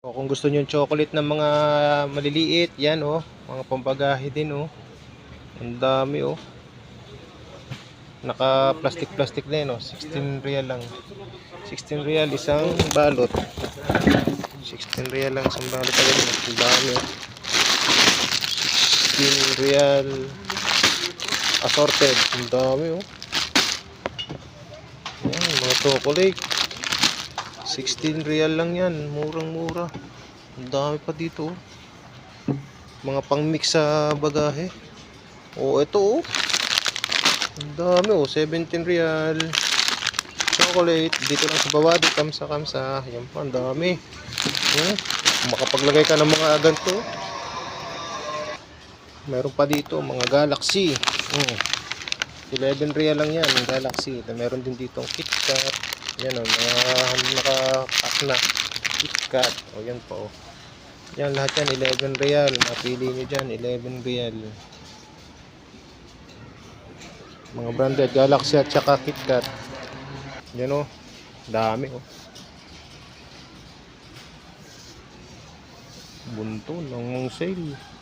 O, kung gusto niyo yung chocolate ng mga maliliit, yan oh, mga pambagahe din oh. Ang dami oh. Naka plastic na yan oh. 16 real lang. 16 real isang balot. 16 real lang isang balot agad. Ang dami oh. 16 real assorted. Ang dami oh. Yan, mga chocolate. 16 real lang yan. Murang mura. Ang dami pa dito oh. Mga pang mix sa bagahe. Oh, ito oh. Ang dami oh. 17 real chocolate. Dito lang sa baba. Dito kamsa. Yan pa. Ang dami. Makapaglagay ka ng mga ganito. Meron pa dito mga Galaxy. 11 real lang yan. Galaxy. Meron din dito ang KitKat. Yan oh. Mga naka-pack na KitKat. O yan pa oh. Yan lahat yan. 11 real. Mapili nyo dyan. 11 real. Mga branded Galaxy at saka KitKat. Yan oh. Dami oh. Bunto ng sale.